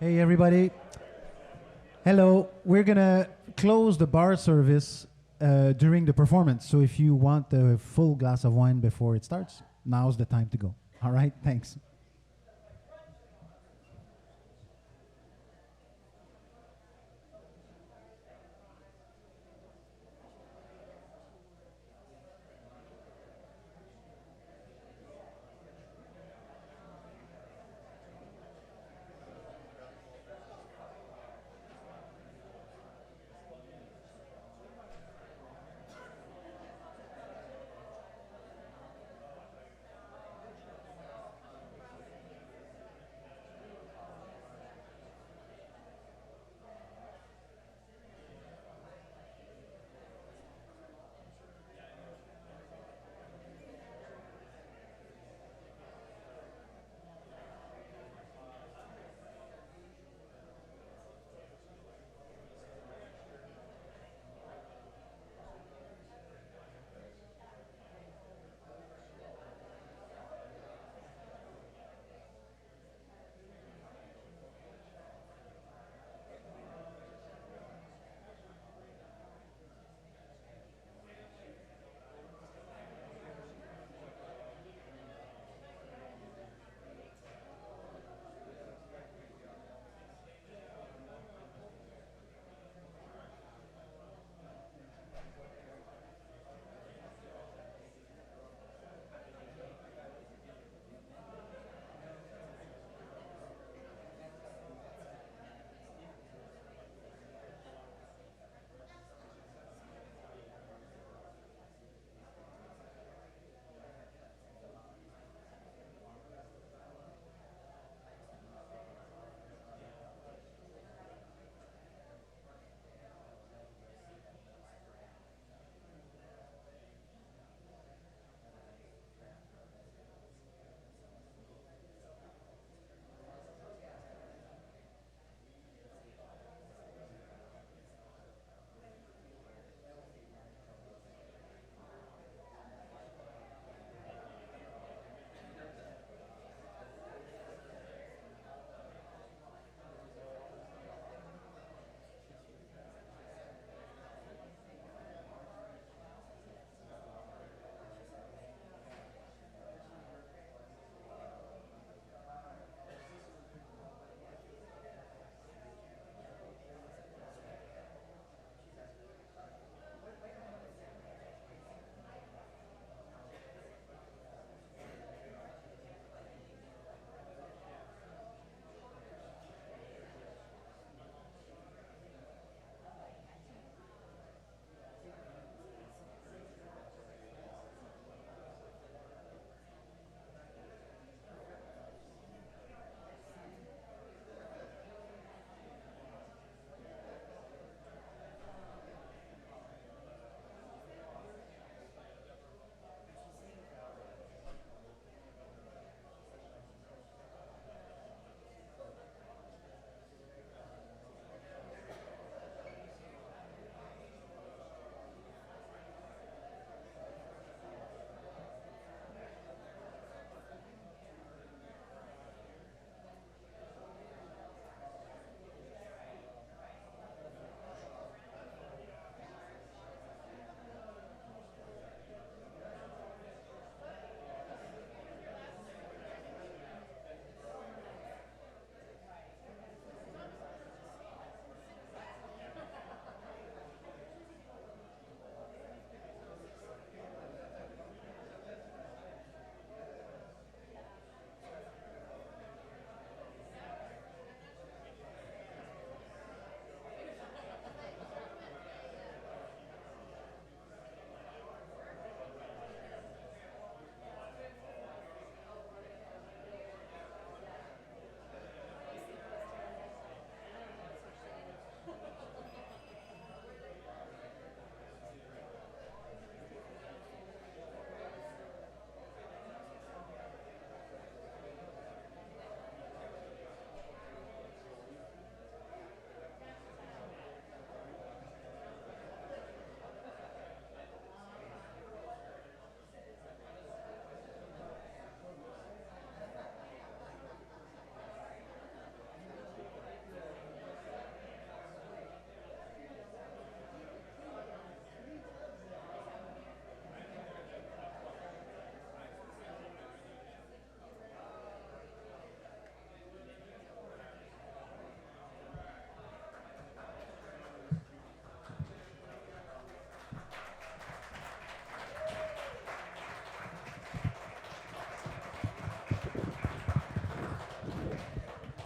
Hey, everybody. Hello. We're going to close the bar service during the performance. So if you want a full glass of wine before it starts, now's the time to go. All right? Thanks.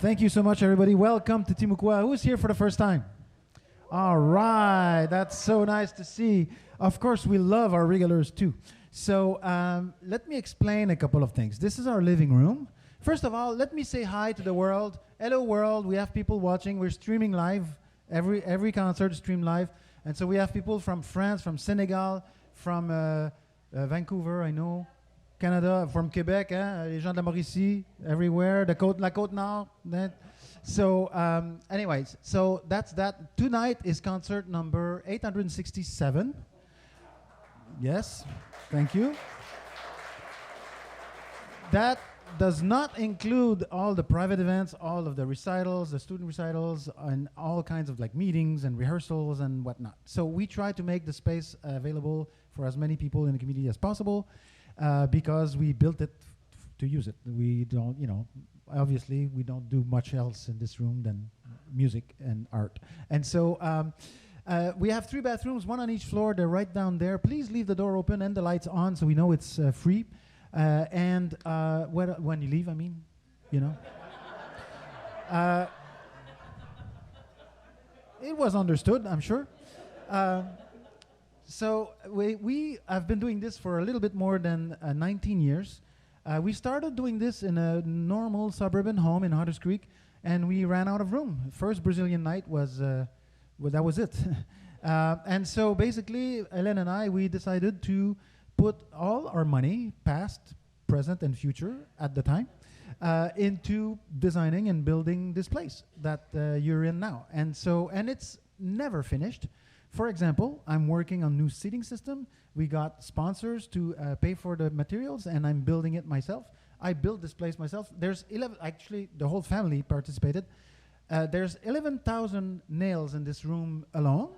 Thank you so much, everybody. Welcome to Timucua. Who's here for the first time? All right, that's so nice to see. Of course, we love our regulars too. So let me explain a couple of things. This is our living room. First of all, let me say hi to the world. Hello, world. We have people watching. We're streaming live. Every concert is streamed live. And so we have people from France, from Senegal, from Vancouver, I know, Canada, from Quebec, les gens de la Mauricie, everywhere, la Côte Nord. So, anyways, so that's that. Tonight is concert number 867. Yes, thank you. That does not include all the private events, all of the recitals, the student recitals, and all kinds of like meetings and rehearsals and whatnot. So we try to make the space available for as many people in the community as possible because we built it to use it. We don't, obviously we don't do much else in this room than music and art. And so we have 3 bathrooms, 1 on each floor. They're right down there. Please leave the door open and the lights on so we know it's free. And when you leave, I mean, it was understood, I'm sure. So we have been doing this for a little bit more than 19 years. We started doing this in a normal suburban home in Hunters Creek, and we ran out of room. First Brazilian night was, that was it. And so basically, Hélène and I, we decided to put all our money, past, present, and future at the time, into designing and building this place that you're in now. And it's never finished. For example, I'm working on new seating system. We got sponsors to pay for the materials, and I'm building it myself. I built this place myself. There's 11, actually, the whole family participated. There's 11,000 nails in this room alone.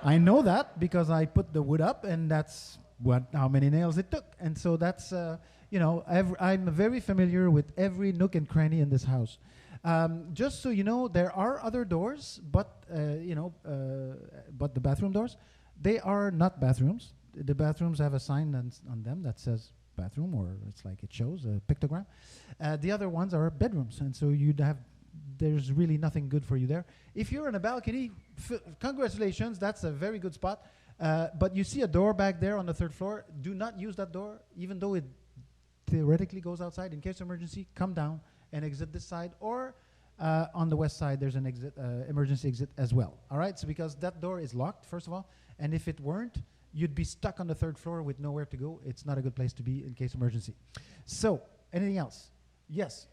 I know that because I put the wood up, and that's how many nails it took. And so that's, I'm very familiar with every nook and cranny in this house. Just so you know, there are other doors, but the bathroom doors, they are not bathrooms. The bathrooms have a sign on them that says bathroom, or it's like it shows a pictogram. The other ones are bedrooms, and so there's really nothing good for you there. If you're in a balcony, congratulations, that's a very good spot. But you see a door back there on the 3rd floor. Do not use that door, even though it theoretically goes outside. In case of emergency, come down and exit this side, or on the west side, there's an exit, emergency exit as well. All right, so because that door is locked, first of all, and if it weren't, you'd be stuck on the 3rd floor with nowhere to go. It's not a good place to be in case of emergency. So, anything else? Yes.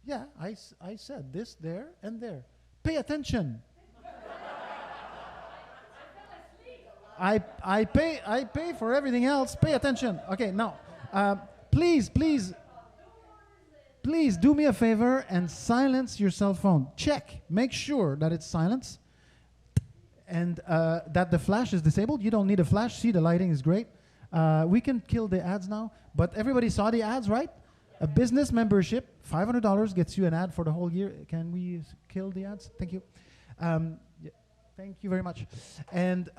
Yeah, I said this, there, and there. Pay attention. I pay for everything else. Pay attention. Okay, now, please do me a favor and silence your cell phone. Check. Make sure that it's silenced and that the flash is disabled. You don't need a flash. See, the lighting is great. We can kill the ads now, but everybody saw the ads, right? A business membership, $500 gets you an ad for the whole year. Can we kill the ads? Thank you. Thank you very much. And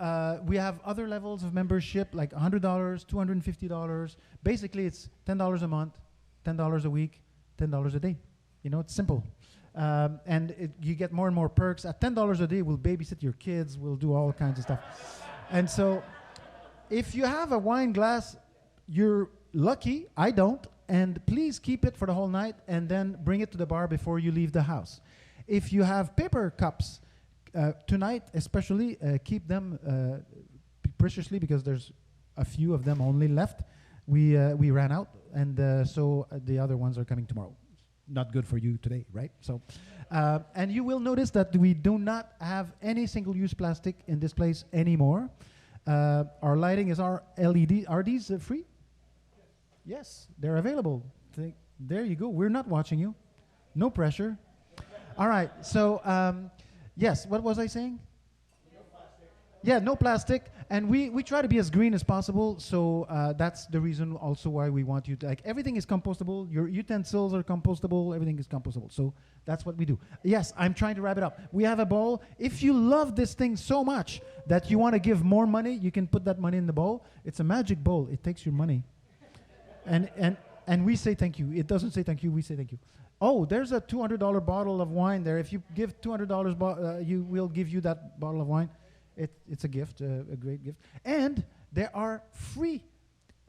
we have other levels of membership, like $100, $250. Basically, it's $10 a month, $10 a week, $10 a day. It's simple. And you get more and more perks. At $10 a day, we'll babysit your kids. We'll do all kinds of stuff. And so if you have a wine glass, you're lucky. I don't. And please keep it for the whole night and then bring it to the bar before you leave the house. If you have paper cups, tonight especially, keep them preciously because there's a few of them only left. We ran out, and so the other ones are coming tomorrow. Not good for you today, right? So, and you will notice that we do not have any single-use plastic in this place anymore. Our lighting is our LED. Are these free? Yes, they're available. There you go. We're not watching you. No pressure. All right. So, yes, what was I saying? No plastic. Yeah, no plastic. And we try to be as green as possible. So that's the reason also why we want you to, everything is compostable. Your utensils are compostable. Everything is compostable. So that's what we do. Yes, I'm trying to wrap it up. We have a bowl. If you love this thing so much that you want to give more money, you can put that money in the bowl. It's a magic bowl. It takes your money. And we say thank you. It doesn't say thank you. We say thank you. Oh, there's a $200 bottle of wine there. If you give $200, you will give you that bottle of wine. It's a gift, a great gift. And there are free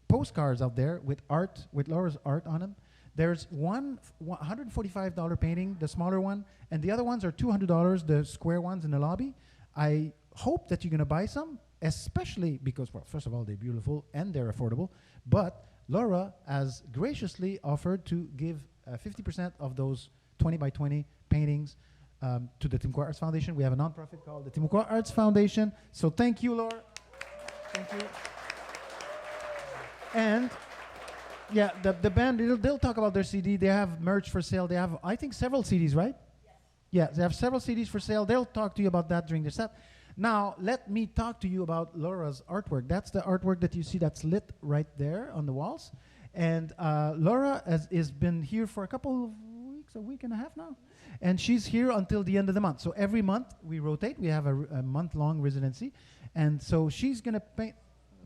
postcards out there with art, with Laura's art on them. There's one $145 painting, the smaller one, and the other ones are $200, the square ones in the lobby. I hope that you're going to buy some, especially because, well, first of all, they're beautiful and they're affordable. But Laura has graciously offered to give 50% of those 20 by 20 paintings to the Timucua Arts Foundation. We have a nonprofit called the Timucua Arts Foundation. So thank you, Laura. Thank you. And yeah, the band, they'll talk about their CD. They have merch for sale. They have, I think, several CDs, right? Yeah, they have several CDs for sale. They'll talk to you about that during the set. Now, let me talk to you about Laura's artwork. That's the artwork that you see that's lit right there on the walls. And Laura has been here for a couple of weeks, a week and a half now. And she's here until the end of the month. So every month we rotate. We have a month-long residency. And so she's going to paint.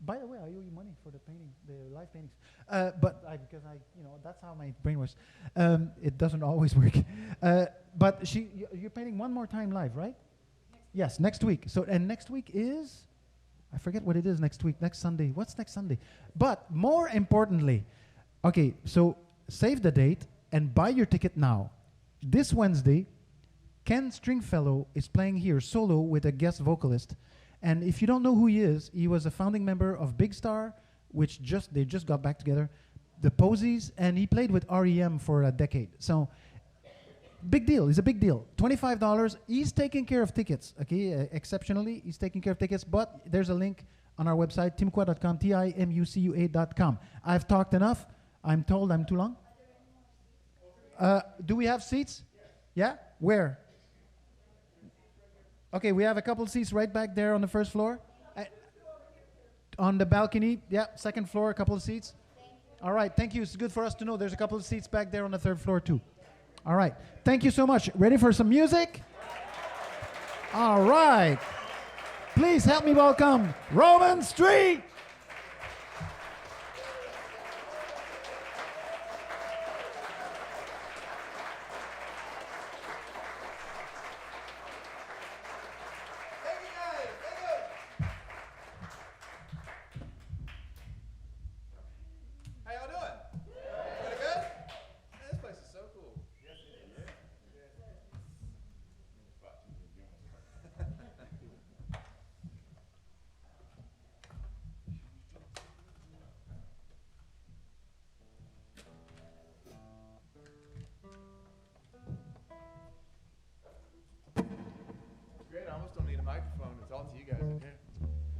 By the way, I owe you money for the painting, the live paintings. Because that's how my brain works. It doesn't always work. But you're painting one more time live, right? Yes, next week. So, and next week is, I forget what it is next week, next Sunday. What's next Sunday? But more importantly, okay, so save the date and buy your ticket now. This Wednesday, Ken Stringfellow is playing here solo with a guest vocalist. And if you don't know who he is, he was a founding member of Big Star, which they just got back together, the Posies, and he played with REM for a decade. So, big deal. It's a big deal. $25. He's taking care of tickets, okay? Exceptionally, he's taking care of tickets. But there's a link on our website, timucua.com, timucua.com. I've talked enough. I'm told I'm too long. Do we have seats? Yeah? Where? Okay, we have a couple seats right back there on the first floor. On the balcony, yeah, second floor, a couple of seats. All right, thank you. It's good for us to know there's a couple of seats back there on the third floor too. All right, thank you so much. Ready for some music? All right. Please help me welcome Roman Street.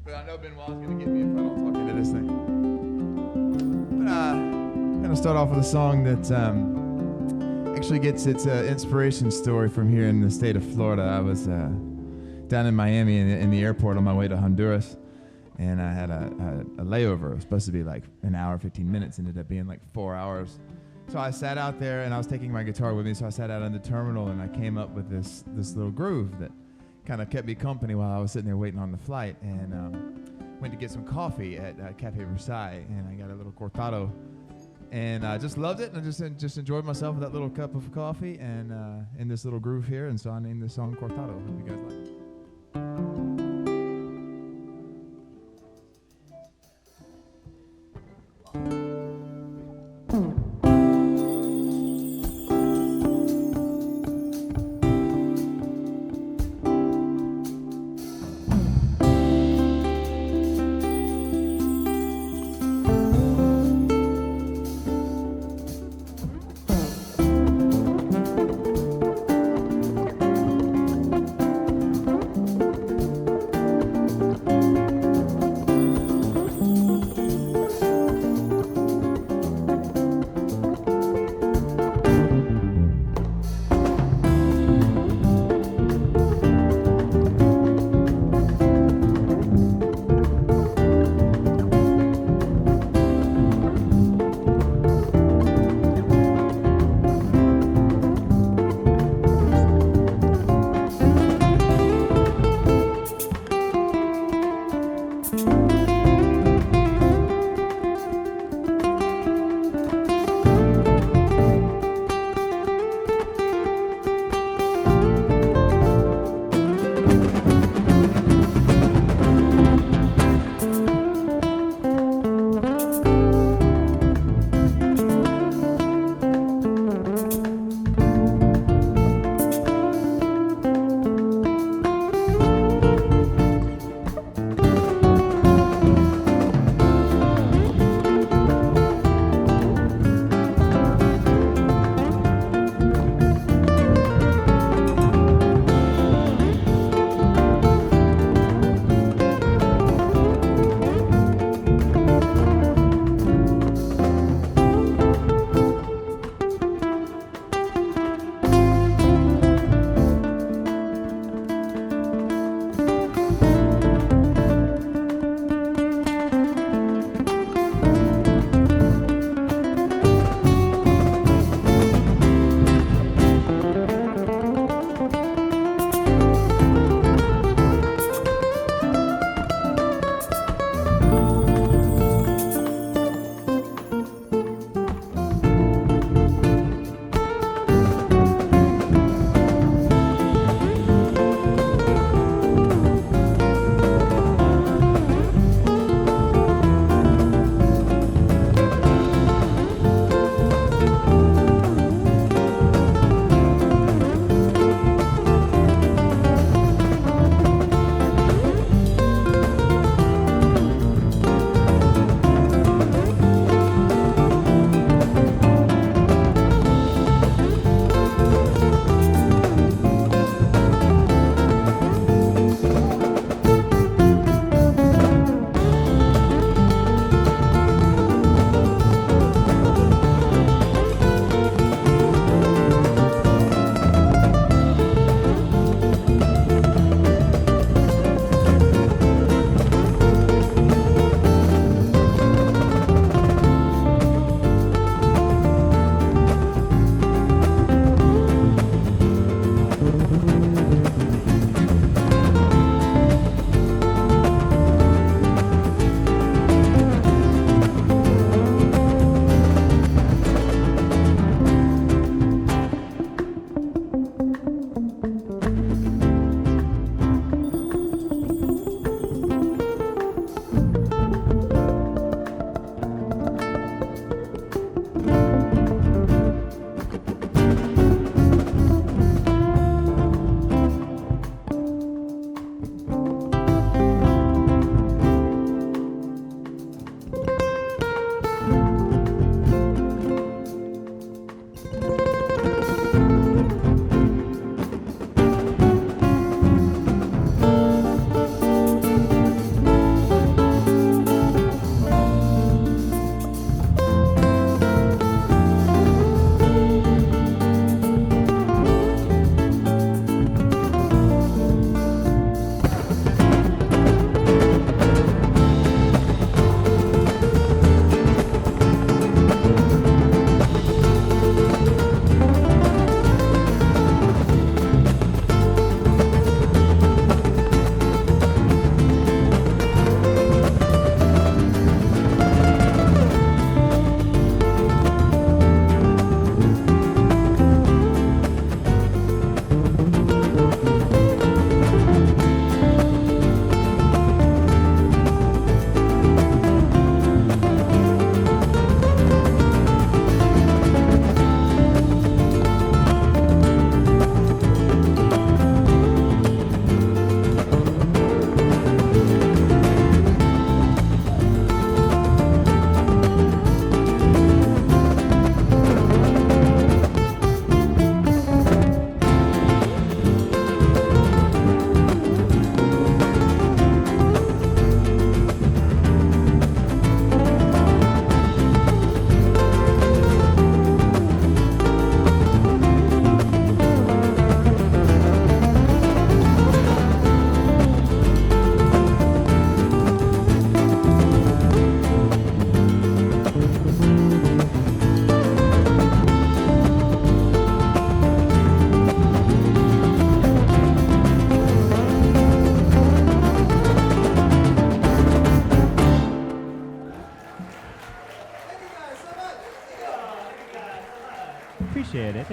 But I know Benoit's going to get me if I don't talk into this thing. But I'm going to start off with a song that actually gets its inspiration story from here in the state of Florida. I was down in Miami in the airport on my way to Honduras, and I had a layover. It was supposed to be like an hour, 15 minutes. Ended up being like 4 hours. So I sat out there, and I was taking my guitar with me, so I sat out on the terminal, and I came up with this little groove that kind of kept me company while I was sitting there waiting on the flight, and went to get some coffee at Cafe Versailles, and I got a little cortado, and I just loved it, and I just enjoyed myself with that little cup of coffee and in this little groove here, and so I named this song Cortado. Hope you guys like it.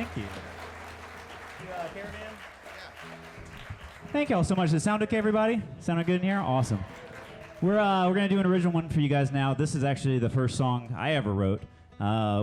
Thank you. Caravan? Thank you all so much. Does it sound okay, everybody? Sounding good in here? Awesome. We're gonna do an original one for you guys now. This is actually the first song I ever wrote,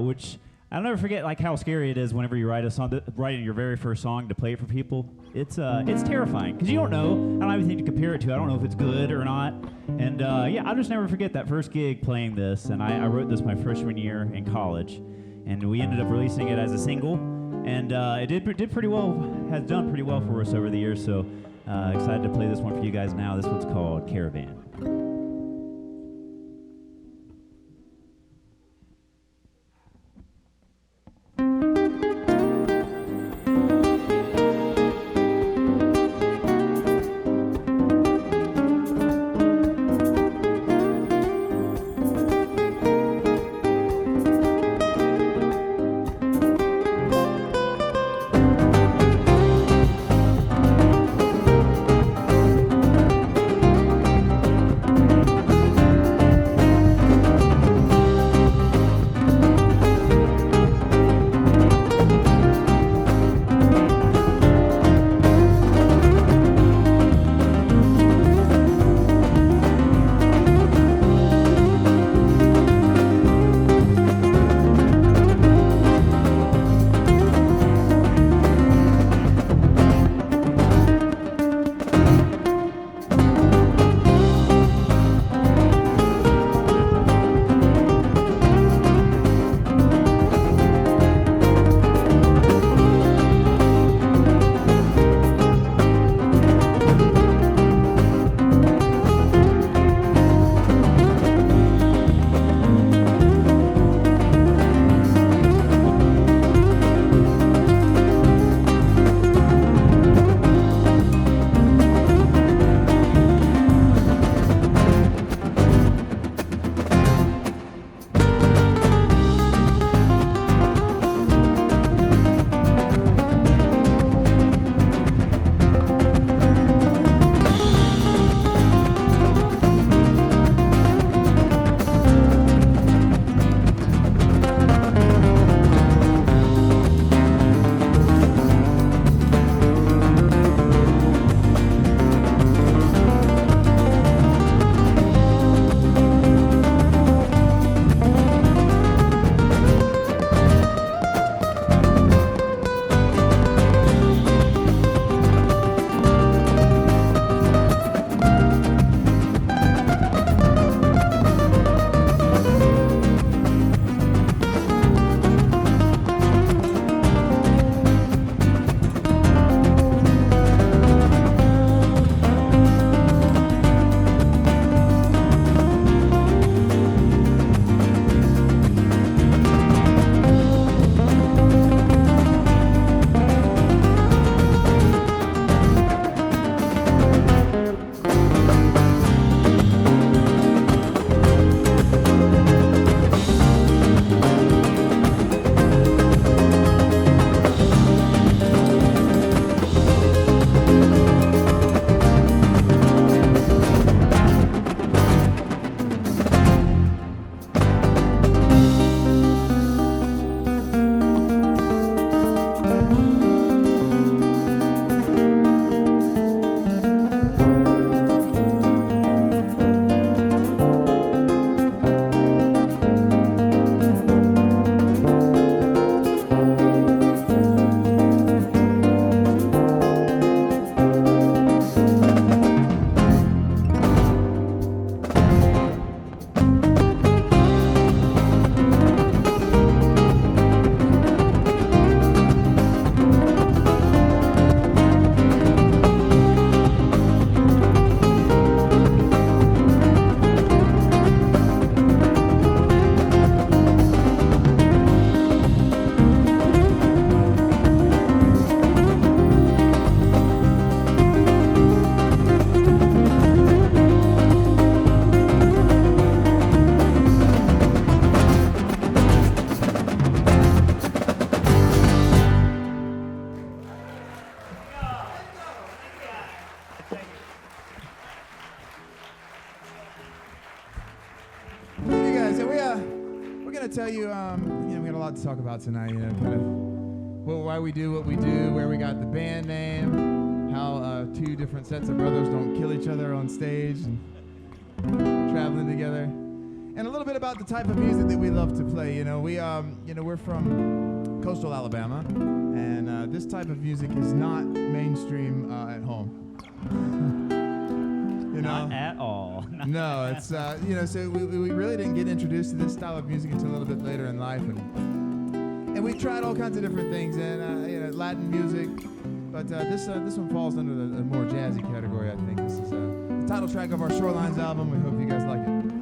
which I'll never forget. Like how scary it is whenever you write a song, writing your very first song to play it for people. It's terrifying because you don't know. I don't have anything to compare it to. I don't know if it's good or not. And yeah, I'll just never forget that first gig playing this. And I wrote this my freshman year in college, and we ended up releasing it as a single. And it did pretty well. Has done pretty well for us over the years. So excited to play this one for you guys now. This one's called Caravan. Tell you, we got a lot to talk about tonight. Kind of why we do what we do, where we got the band name, how two different sets of brothers don't kill each other on stage, and traveling together, and a little bit about the type of music that we love to play. We're from coastal Alabama, and this type of music is not mainstream at home. Not at all. No, it's so we really didn't get introduced to this style of music until a little bit later in life, and we tried all kinds of different things, and Latin music, but this one falls under the more jazzy category. I think this is the title track of our Shorelines album. We hope you guys like it.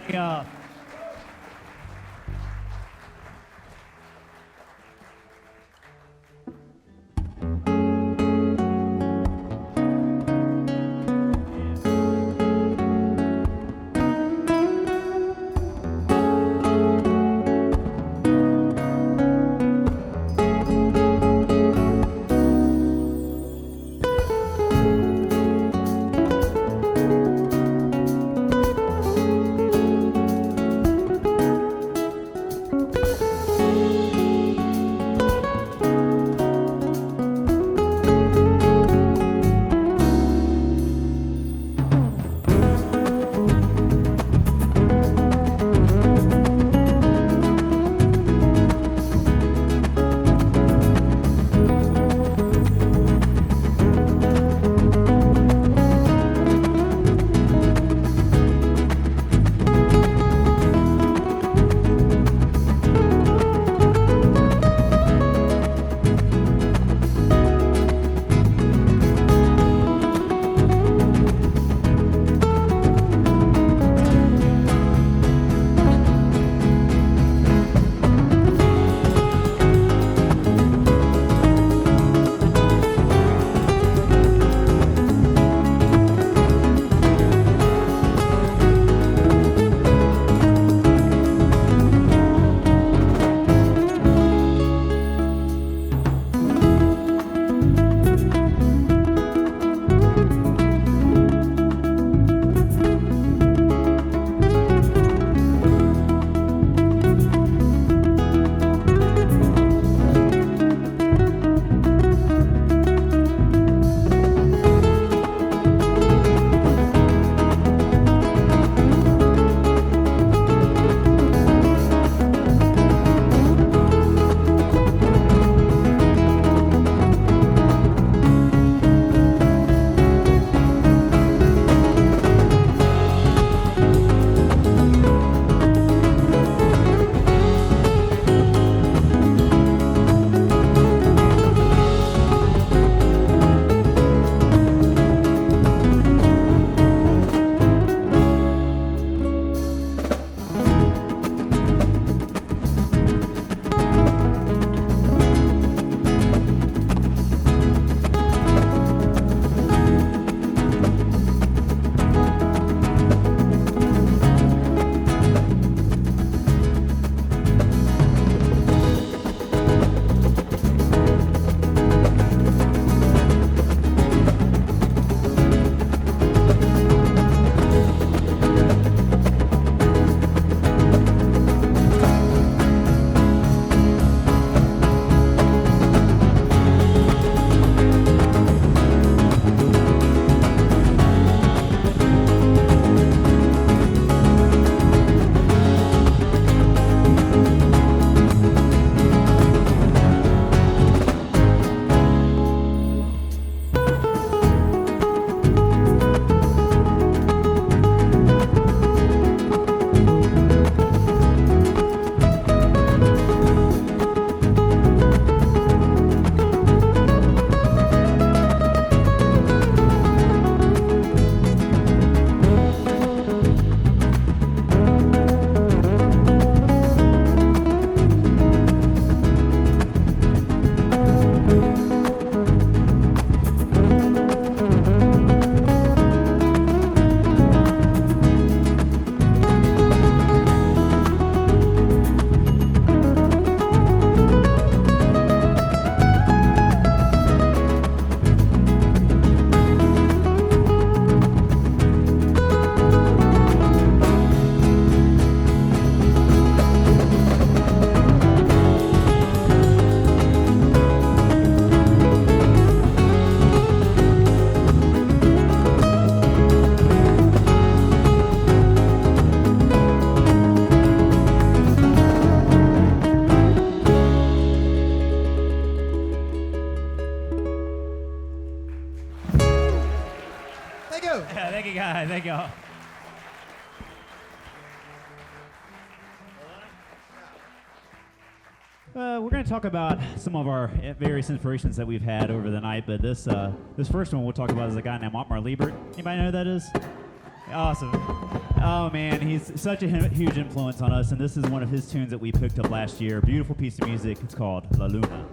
Yeah. Thank you, guys. Thank you. We're going to talk about some of our various inspirations that we've had over the night, but this first one we'll talk about is a guy named Otmar Liebert. Anybody know who that is? Awesome. Oh man, he's such a huge influence on us, and this is one of his tunes that we picked up last year. Beautiful piece of music. It's called La Luna.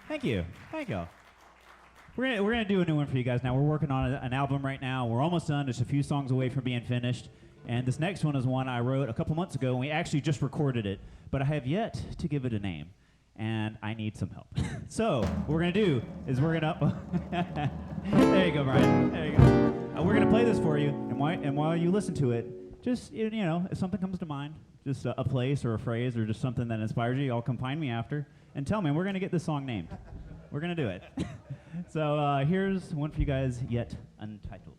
Thank you. Thank you. We're gonna do a new one for you guys now. We're working on an album right now. We're almost done. Just a few songs away from being finished. And this next one is one I wrote a couple months ago, and we actually just recorded it. But I have yet to give it a name, and I need some help. So what we're gonna do is we're gonna. There you go, Brian. There you go. We're gonna play this for you, and while you listen to it, just you know, if something comes to mind, just a place or a phrase or just something that inspires you, y'all come find me after and tell me. We're gonna get this song named. We're gonna do it. So here's one for you guys, Yet Untitled.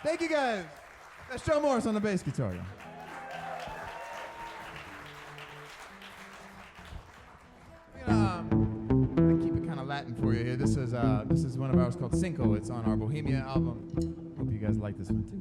Thank you guys. That's Joe Morris on the bass guitar. I'm gonna keep it kind of Latin for you here. This is one of ours called Cinco. It's on our Bohemia album. Hope you guys like this one too.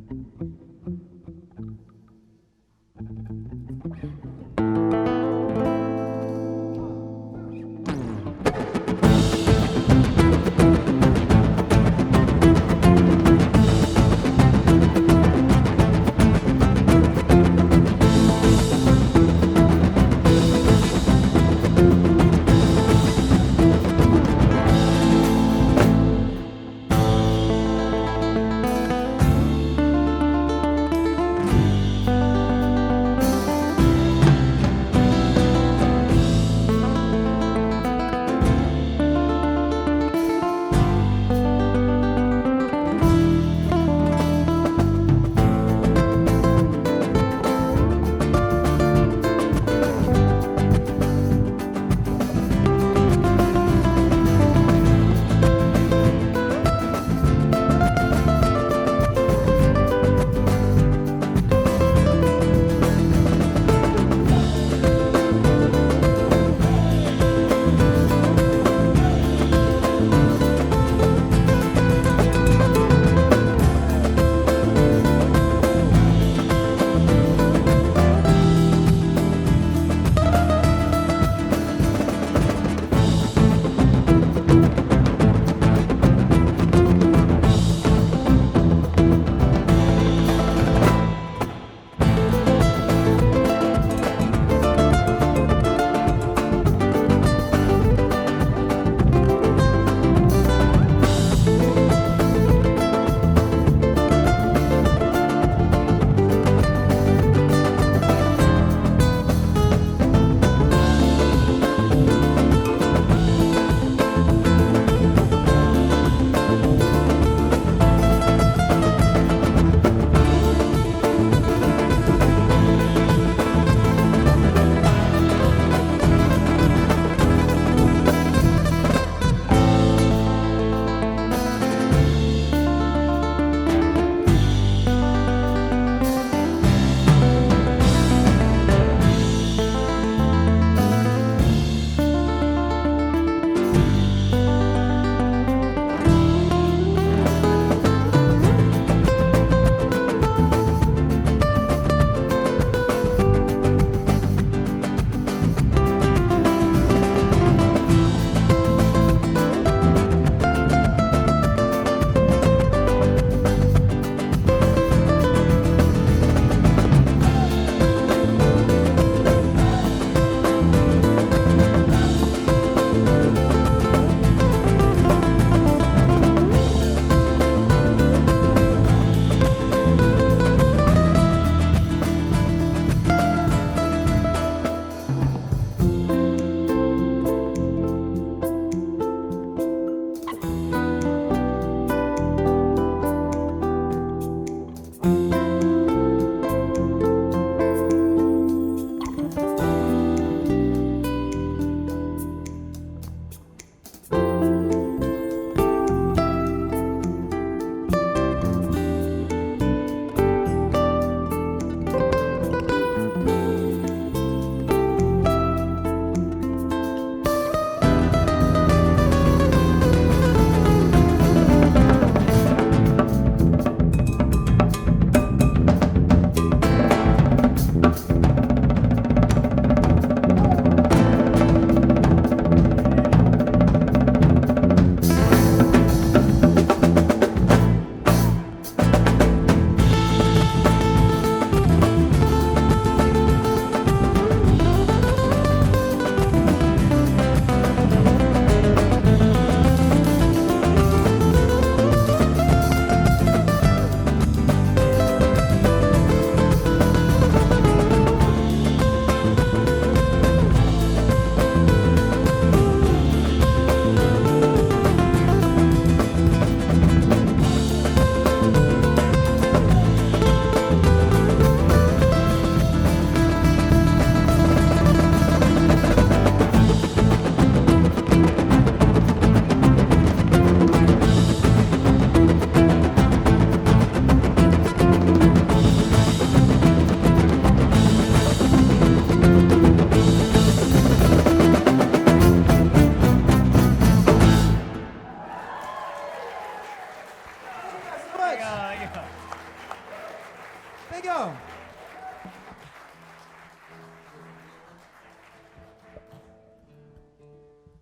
Thank you.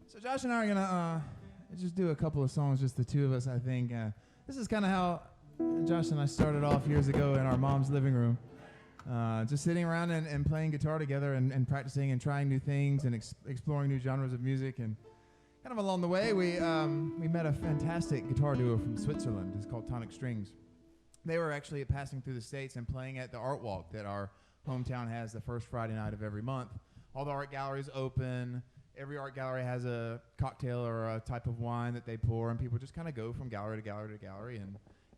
So Josh and I are gonna just do a couple of songs, just the two of us. I think this is kind of how Josh and I started off years ago in our mom's living room, just sitting around and playing guitar together and practicing and trying new things and exploring new genres of music. And kind of along the way, we met a fantastic guitar duo from Switzerland. It's called Tonic Strings. They were actually passing through the States and playing at the Art Walk that our hometown has the first Friday night of every month. All the art galleries open. Every art gallery has a cocktail or a type of wine that they pour, and people just kind of go from gallery to gallery to gallery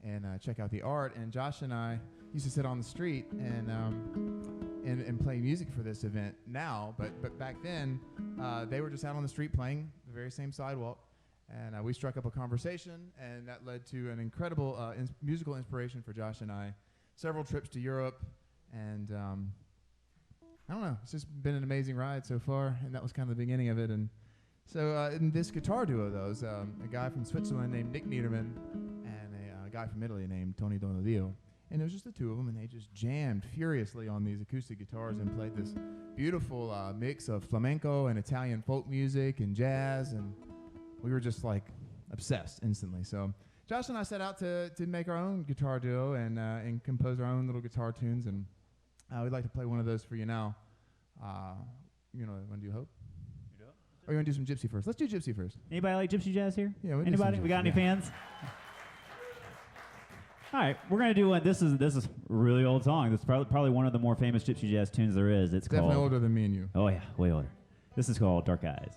and check out the art. And Josh and I used to sit on the street and play music for this event now, but back then they were just out on the street playing the very same sidewalk. And we struck up a conversation, and that led to an incredible musical inspiration for Josh and I. Several trips to Europe, and I don't know, it's just been an amazing ride so far, and that was kind of the beginning of it. And so in this guitar duo, though, is a guy from Switzerland named Nick Niederman and a guy from Italy named Tony Donadillo. And it was just the two of them, and they just jammed furiously on these acoustic guitars and played this beautiful mix of flamenco and Italian folk music and jazz, and we were just like obsessed instantly. So Josh and I set out to make our own guitar duo and compose our own little guitar tunes, and we'd like to play one of those for you now. You know, want to do Hope? You do it? Or you want to do some Gypsy first? Let's do Gypsy first. Anybody like Gypsy Jazz here? Yeah, we'll anybody? We got any fans? All right, we're gonna do one. This is a really old song. This is probably one of the more famous Gypsy Jazz tunes there is. It's definitely called, older than me and you. Oh yeah, way older. This is called Dark Eyes.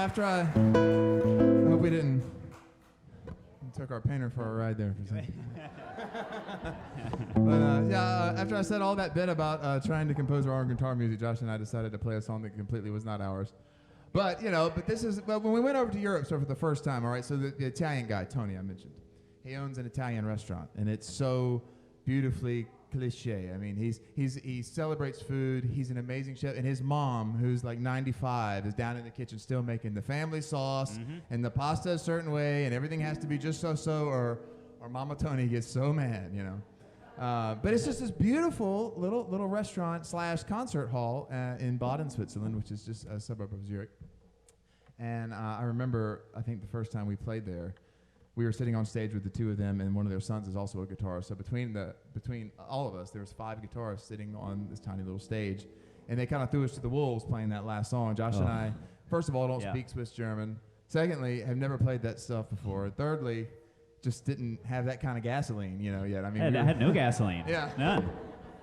after I hope we didn't took our painter for a ride there for a second. But after I said all that bit about trying to compose our own guitar music, Josh and I decided to play a song that completely was not ours. But this is when we went over to Europe so for the first time. All right, so the Italian guy Tony I mentioned, he owns an Italian restaurant, and it's so beautifully cliche. I mean, he celebrates food. He's an amazing chef, and his mom, who's like 95, is down in the kitchen still making the family sauce and the pasta a certain way, and everything has to be just so, or Mama Tony gets so mad, But it's just this beautiful little restaurant / concert hall in Baden, Switzerland, which is just a suburb of Zurich. And I remember, I think the first time we played there, we were sitting on stage with the two of them, and one of their sons is also a guitarist. So between all of us, there was 5 guitarists sitting on this tiny little stage, and they kind of threw us to the wolves playing that last song. Josh and I, first of all, don't speak Swiss German. Secondly, have never played that stuff before. Thirdly, just didn't have that kind of gasoline, yet. I mean, I had no gasoline. Yeah, none.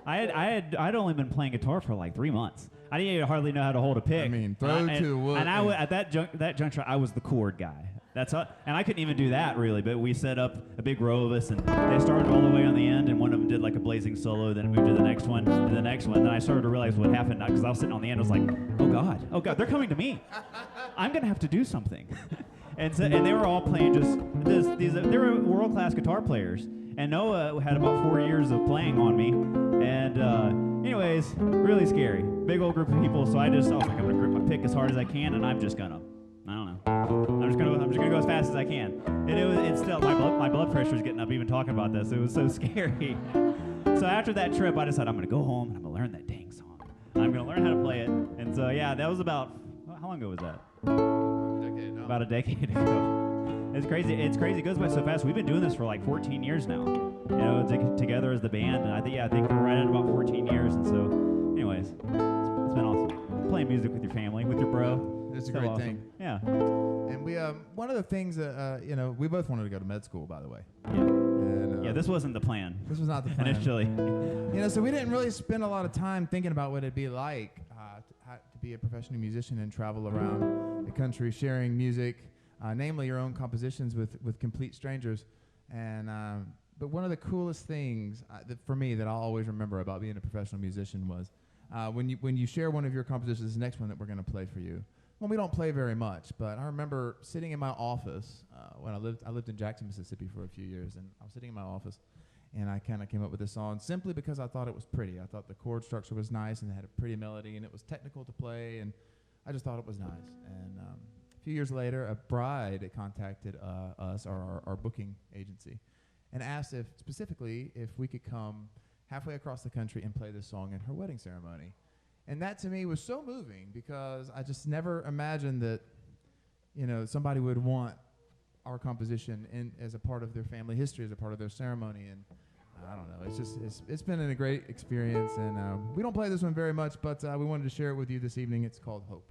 I'd only been playing guitar for like 3 months. I didn't even hardly know how to hold a pick. I mean, throw to the wood. And at that juncture, I was the chord guy. And I couldn't even do that really, but we set up a big row of us, and they started all the way on the end, and one of them did like a blazing solo, then moved to the next one, and the next one. Then I started to realize what happened, because I was sitting on the end, I was like, oh God, they're coming to me. I'm gonna have to do something. and they were all playing they were world-class guitar players, and Noah had about 4 years of playing on me, and anyways, really scary. Big old group of people, so I was like, I'm gonna grip my pick as hard as I can, and I'm just gonna go as fast as I can. And it's still, my blood pressure was getting up even talking about this. It was so scary. So after that trip, I decided I'm going to go home and I'm going to learn that dang song. I'm going to learn how to play it. And so, that was about, how long ago was that? About a decade ago. It's crazy. It's crazy. It goes by so fast. We've been doing this for like 14 years now. Together as the band. And I think we're right at about 14 years. And so, anyways, it's been awesome. Playing music with your family, with your bro. It's a great awesome thing. Yeah. And we one of the things that we both wanted to go to med school, by the way. Yeah. And, this wasn't the plan. This was not the plan. Initially. So we didn't really spend a lot of time thinking about what it'd be like to be a professional musician and travel around the country sharing music, namely your own compositions with complete strangers. And but one of the coolest things for me that I'll always remember about being a professional musician was when you share one of your compositions, the next one that we're going to play for you. Well, we don't play very much, but I remember sitting in my office when I lived in Jackson, Mississippi for a few years, and I was sitting in my office, and I kind of came up with this song simply because I thought it was pretty. I thought the chord structure was nice, and it had a pretty melody, and it was technical to play, and I just thought it was nice. And a few years later, a bride contacted us, our booking agency, and asked specifically if we could come halfway across the country and play this song in her wedding ceremony. And that to me was so moving because I just never imagined that, somebody would want our composition as a part of their family history, as a part of their ceremony. And I don't know, it's been a great experience. And we don't play this one very much, but we wanted to share it with you this evening. It's called Hope.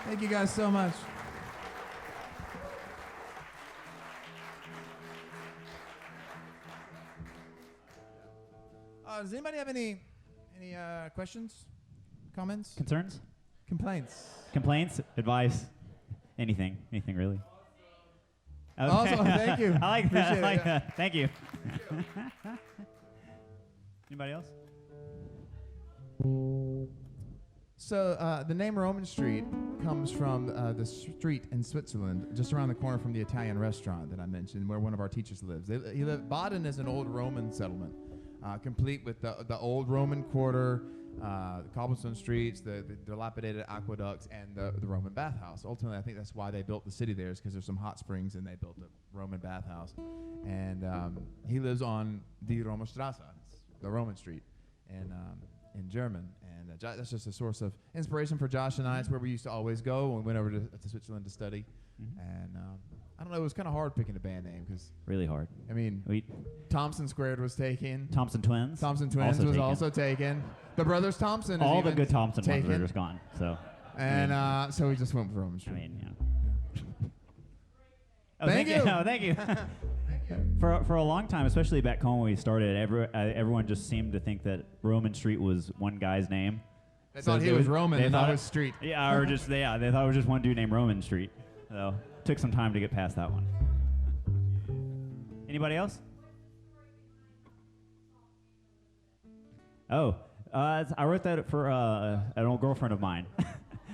Thank you guys so much. Does anybody have any questions, comments, Concerns? complaints? Complaints? Advice? Anything really. Also, thank you. I like that. Appreciate I like it, yeah. that. Thank you. Anybody else? So the name Roman Street comes from the street in Switzerland, just around the corner from the Italian restaurant that I mentioned, where one of our teachers lives. Baden is an old Roman settlement, complete with the old Roman quarter, the cobblestone streets, the dilapidated aqueducts, and the Roman bathhouse. Ultimately, I think that's why they built the city there, is because there's some hot springs, and they built a Roman bathhouse. And he lives on die Römerstraße, the Roman Street, in German. And that's just a source of inspiration for Josh and I. It's where we used to always go when we went over to Switzerland to study. And I don't know, it was kind of hard picking a band name because, Really hard. I mean, Thompson Squared was taken. Thompson Twins. Thompson Twins was also taken. The Brothers Thompson is All the even good Thompson ones taken. are just gone. So. And so we just went with Roman I Street. mean, yeah. Oh, Thank you. No, thank you. For a long time, especially back home when we started, everyone just seemed to think that Roman Street was one guy's name. They thought he was Roman, they and thought that was Street. Yeah, or just they thought it was just one dude named Roman Street. So took some time to get past that one. Anybody else? Oh, I wrote that for an old girlfriend of mine.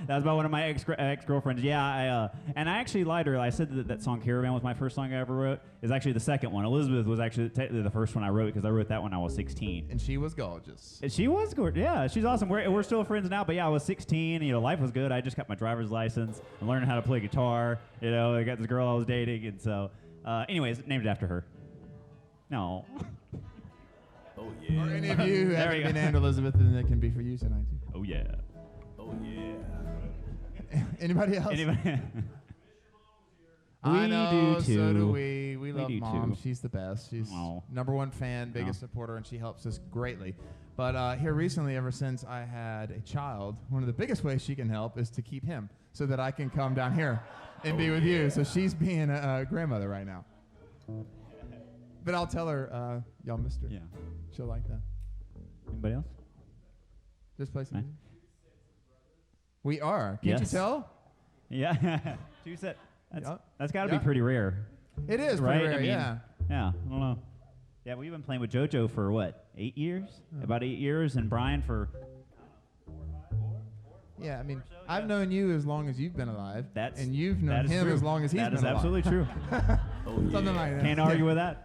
That was by one of my ex-girlfriends. Yeah, and I actually lied to her. I said that song Caravan was my first song I ever wrote. Is actually the second one. Elizabeth was actually technically the first one I wrote because I wrote that when I was 16. And she was gorgeous. And she was gorgeous. Yeah, she's awesome. We're still friends now. But yeah, I was 16. And, life was good. I just got my driver's license and learning how to play guitar. I got this girl I was dating, and so, anyways, named after her. No. Oh yeah. Or any of you who haven't been named Elizabeth, then it can be for you tonight too. Oh yeah. Oh yeah. Anybody else? Anybody? I know, do too. so do we. We love do Mom. too. She's the best. She's Oh. #1 fan, biggest supporter, and she helps us greatly. But here recently, ever since I had a child, one of the biggest ways she can help is to keep him so that I can come down here and be with you. So she's being a grandmother right now. But I'll tell her y'all missed her. Yeah. She'll like that. Anybody else? This place. Right. We are. Can't Yes. you tell? Yeah. Two set. Yep. That's got to Yep. be pretty rare. It is Right? pretty rare, I mean, yeah. Yeah. I don't know. Yeah, we've been playing with JoJo for what? 8 years? About 8 years, and Brian for. Yeah, I mean, I've known you as long as you've been alive, That's and you've known him true. as long as he's That been is alive. absolutely true. Something like that. Can't argue with that.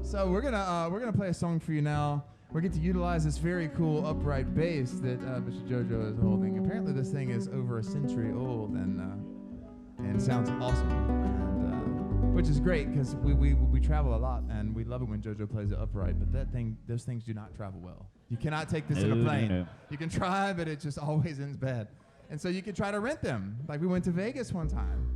So we're gonna play a song for you now. We get to utilize this very cool upright bass that Mr. JoJo is holding. Apparently, this thing is over a century old and sounds awesome, and, which is great because we travel a lot and we love it when JoJo plays it upright. But those things do not travel well. You cannot take this in a No, plane. no. You can try, but it just always ends bad. And so you can try to rent them. Like we went to Vegas one time,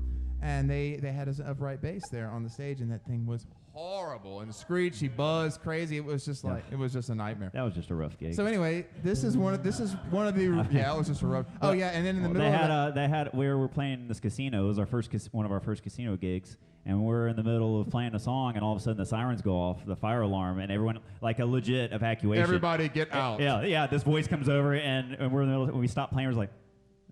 and they had an upright bass there on the stage, and that thing was horrible and screechy, buzzed, crazy. It was just like it was just a nightmare. That was just a rough gig. So anyway, this is one of the yeah, it was just a rough. Oh yeah, and then in the middle we were playing this casino. It was our one of our first casino gigs, and we're in the middle of playing a song, and all of a sudden the sirens go off, the fire alarm, and everyone, like a legit evacuation. Everybody get out. Yeah. This voice comes over, and we're in the middle. When we stop playing, we're like,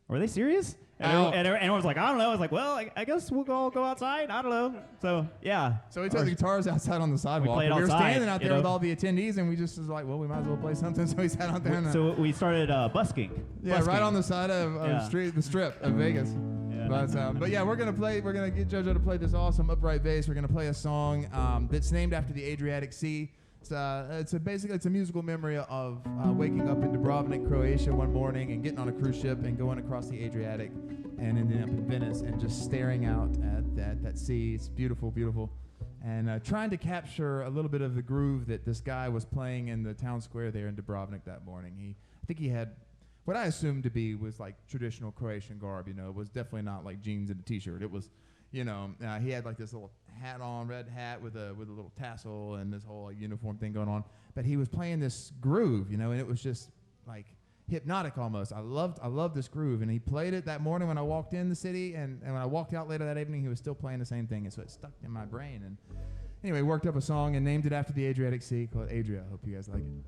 "Are they serious?" And everyone's like, "I don't know." I was like, "Well, I guess we'll all go outside. I don't know." So yeah. So we took the guitars outside on the sidewalk. played We were outside, standing out you there with know. all the attendees, and we just was like, "Well, we might as well play something." So we sat out there. So we started busking. Yeah, Busking. right on the side of the strip of Vegas. Yeah. But yeah, we're gonna get JoJo to play this awesome upright bass. We're gonna play a song that's named after the Adriatic Sea. It's a musical memory of waking up in Dubrovnik, Croatia one morning and getting on a cruise ship and going across the Adriatic and ending up in Venice and just staring out at that sea. It's beautiful, beautiful. And trying to capture a little bit of the groove that this guy was playing in the town square there in Dubrovnik that morning. I think he had what I assumed to be was like traditional Croatian garb. It was definitely not like jeans and a t-shirt. It was, he had like this little hat on, red hat with a little tassel and this whole like, uniform thing going on. But he was playing this groove, and it was just like hypnotic almost. I loved this groove, and he played it that morning when I walked in the city, and when I walked out later that evening, he was still playing the same thing, and so it stuck in my brain. And anyway, worked up a song and named it after the Adriatic Sea called Adria. I hope you guys like it.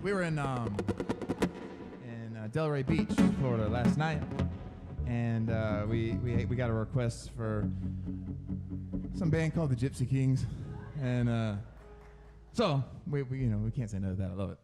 We were in Delray Beach, Florida, last night, and we got a request for some band called the Gypsy Kings, and so we can't say no to that. I love it.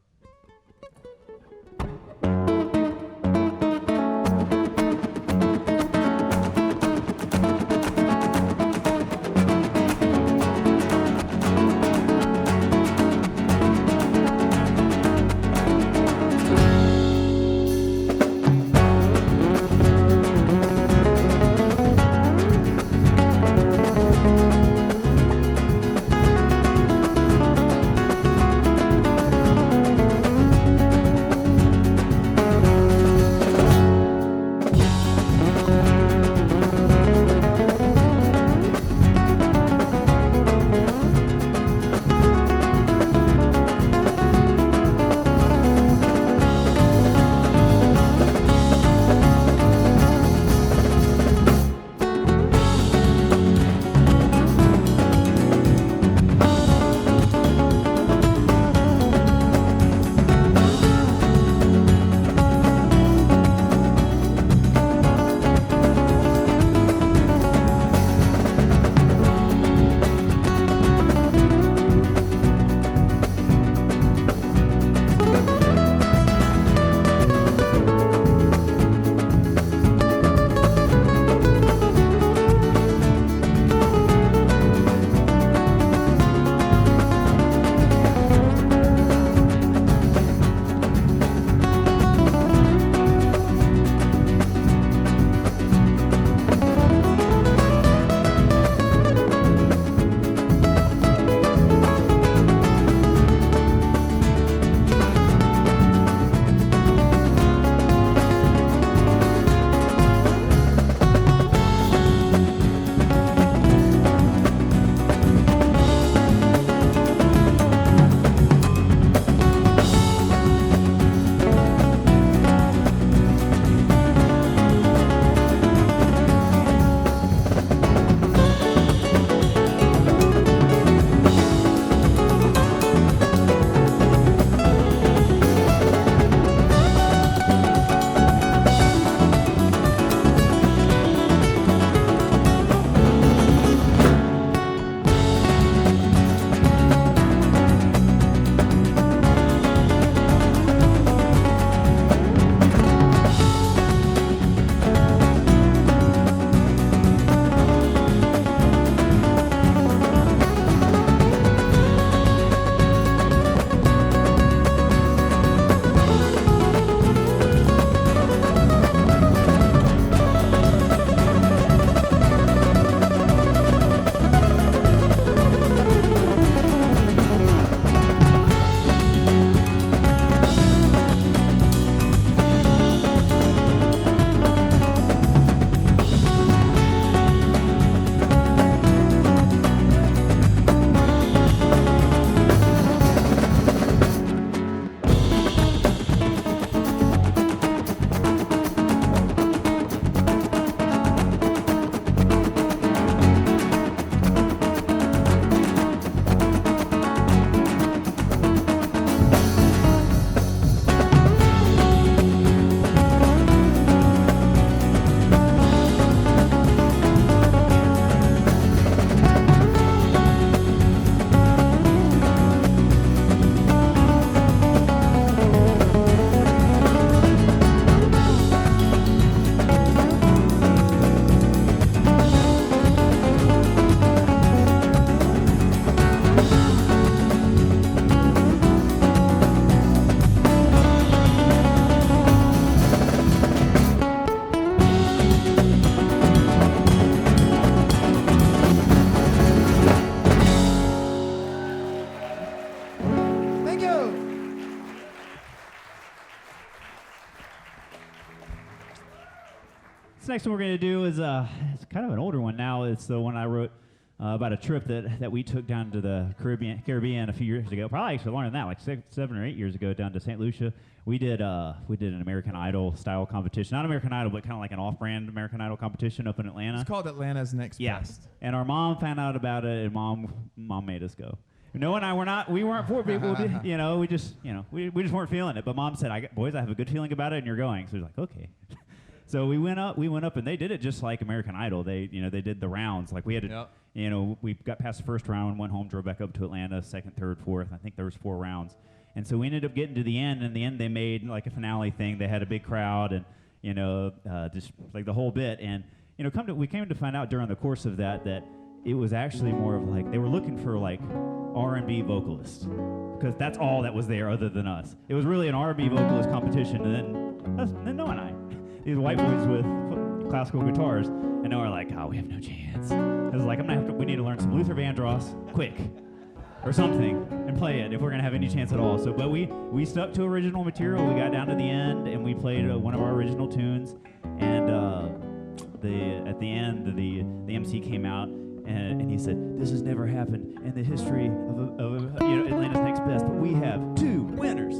next one we're going to do is it's kind of an older one now. It's the one I wrote about a trip that we took down to the Caribbean a few years ago. Probably actually longer than that, like 7 or 8 years ago, down to St. Lucia. We did an American Idol style competition. Not American Idol, but kind of like an off-brand American Idol competition up in Atlanta. It's called Atlanta's Next Best. And our mom found out about it, and mom made us go. Noah and I we weren't poor people, we just weren't feeling it. But mom said, boys, I have a good feeling about it, and you're going. So we're like, okay. So we went up, and they did it just like American Idol. They did the rounds. Like we had to, we got past the first round, went home, drove back up to Atlanta, second, third, fourth. I think there was 4 rounds. And so we ended up getting to the end. And in the end, they made like a finale thing. They had a big crowd and, just like the whole bit. And, we came to find out during the course of that it was actually more of like, they were looking for like R&B vocalists. Because that's all that was there other than us. It was really an R&B vocalist competition. And then Noah and I. These white boys with classical guitars, and now we're like, we have no chance. It was like, we need to learn some Luther Vandross quick, or something, and play it if we're gonna have any chance at all. So, but we stuck to original material. We got down to the end, and we played one of our original tunes. And at the end, the MC came out, and he said, "This has never happened in the history of Atlanta's Next Best, but we have 2 winners,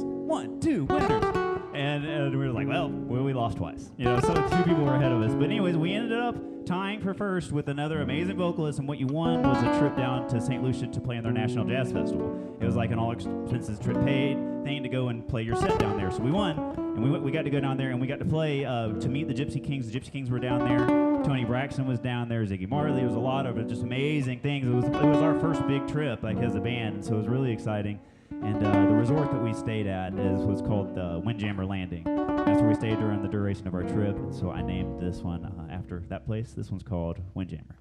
2 winners." And we were like, well, we lost twice. So 2 people were ahead of us. But anyways, we ended up tying for first with another amazing vocalist, and what you won was a trip down to St. Lucia to play in their National Jazz Festival. It was like an all-expenses trip paid thing to go and play your set down there. So we won, and we got to go down there, and we got to play to meet the Gypsy Kings. The Gypsy Kings were down there. Tony Braxton was down there. Ziggy Marley. There was a lot of just amazing things. It was our first big trip, like as a band, and so it was really exciting. And the resort that we stayed at was called Windjammer Landing. That's where we stayed during the duration of our trip. And so I named this one after that place. This one's called Windjammer.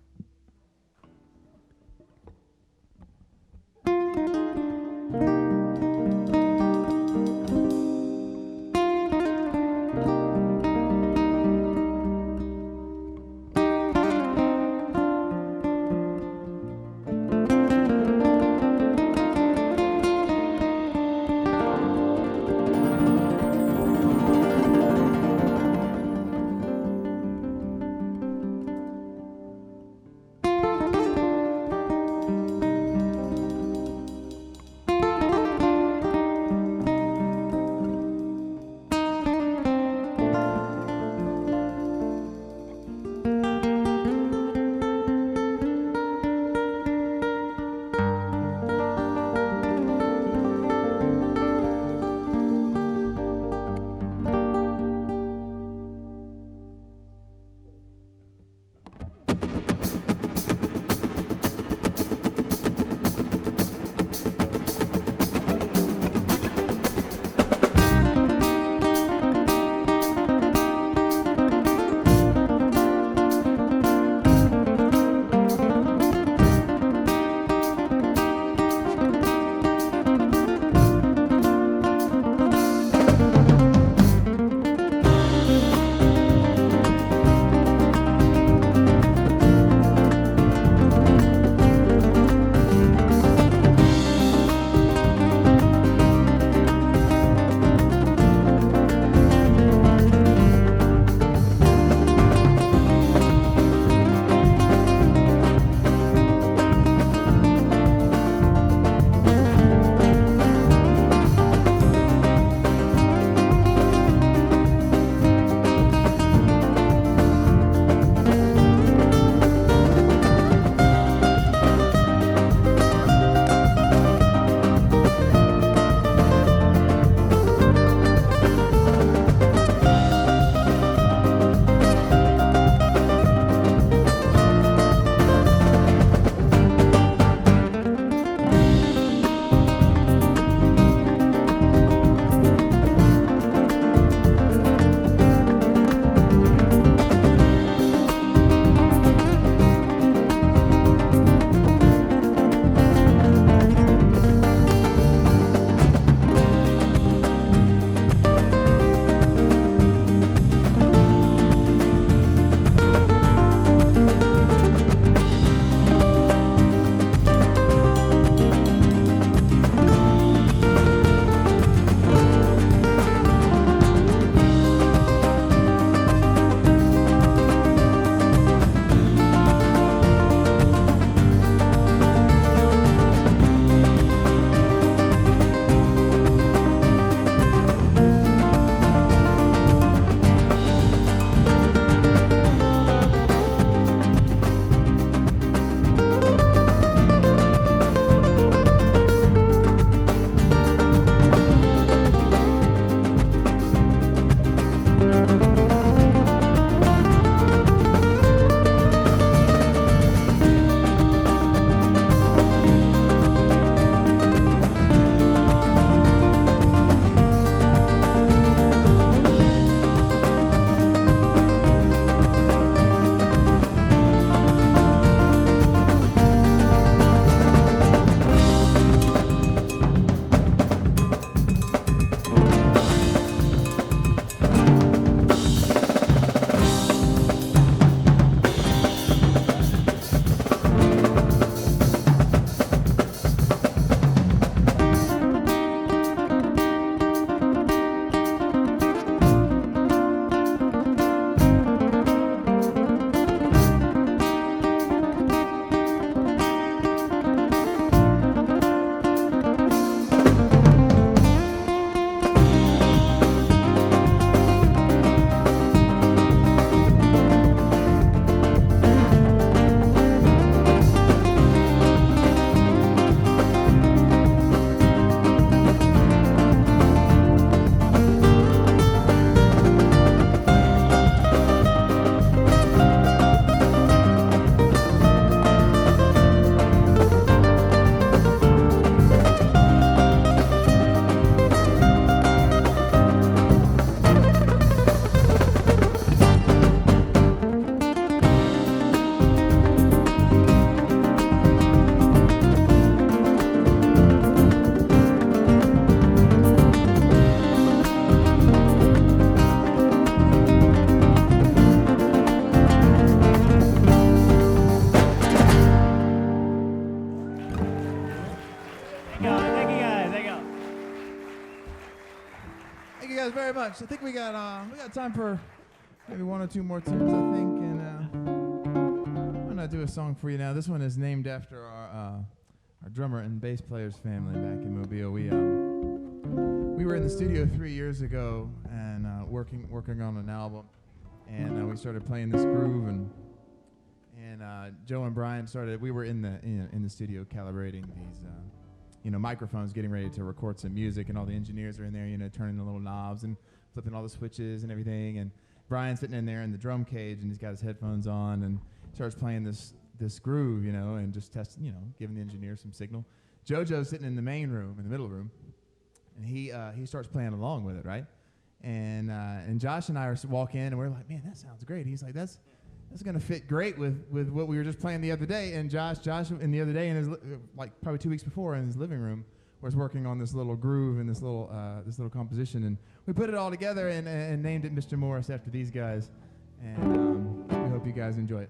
Thank you guys very much. I think we got time for maybe one or two more tunes, I think, and I'm gonna do a song for you now. This one is named after our drummer and bass player's family back in Mobile. We were in the studio 3 years ago and working on an album, and we started playing this groove, and Joe and Brian started. We were in the studio calibrating these. Microphones, getting ready to record some music, and all the engineers are in there, turning the little knobs and flipping all the switches and everything. And Brian's sitting in there in the drum cage, and he's got his headphones on and starts playing this groove, and just testing, giving the engineers some signal. JoJo's sitting in the main room, in the middle room, and he starts playing along with it, right? And Josh and I walk in, and we're like, man, that sounds great. He's like, that's gonna fit great with what we were just playing the other day. And Josh in the other day, in his like probably 2 weeks before, in his living room, was working on this little groove and this little composition, and we put it all together and named it Mr. Morris after these guys. And we hope you guys enjoy it.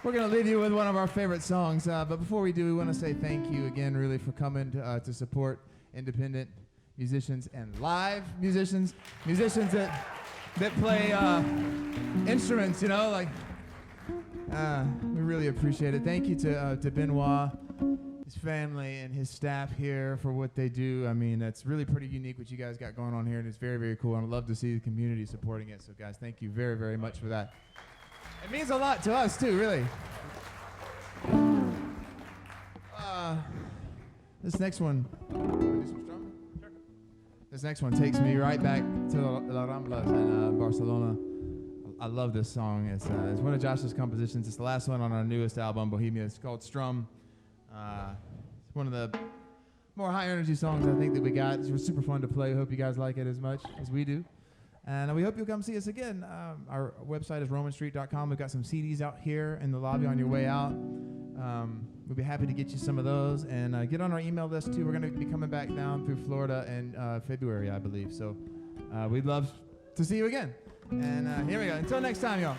We're going to leave you with one of our favorite songs. But before we do, we want to say thank you again, really, for coming to support independent musicians and live musicians. Musicians that play instruments, you know, like, we really appreciate it. Thank you to Benoit, his family, and his staff here for what they do. I mean, that's really pretty unique what you guys got going on here, and it's very, very cool. And I'd love to see the community supporting it. So, guys, thank you very, very much for that. It means a lot to us, too, really. This next one, This next one takes me right back to La Ramblas in Barcelona. I love this song. It's one of Josh's compositions. It's the last one on our newest album, Bohemia. It's called Strum. It's one of the more high energy songs I think that we got. It's super fun to play. Hope you guys like it as much as we do. And we hope you'll come see us again. Our website is romanstreet.com. We've got some CDs out here in the lobby on your way out. We'll be happy to get you some of those. And get on our email list, too. We're going to be coming back down through Florida in February, I believe. So we'd love to see you again. And here we go. Until next time, y'all.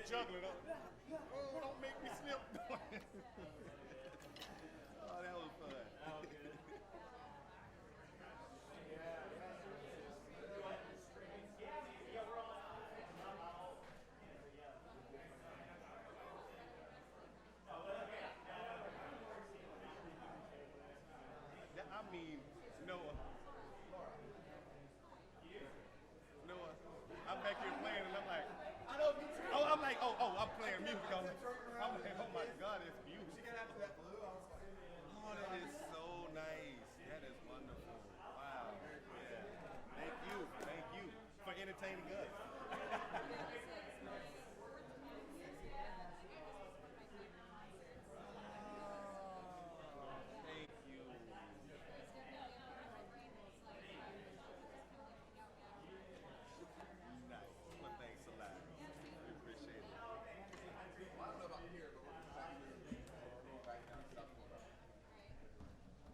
juggling.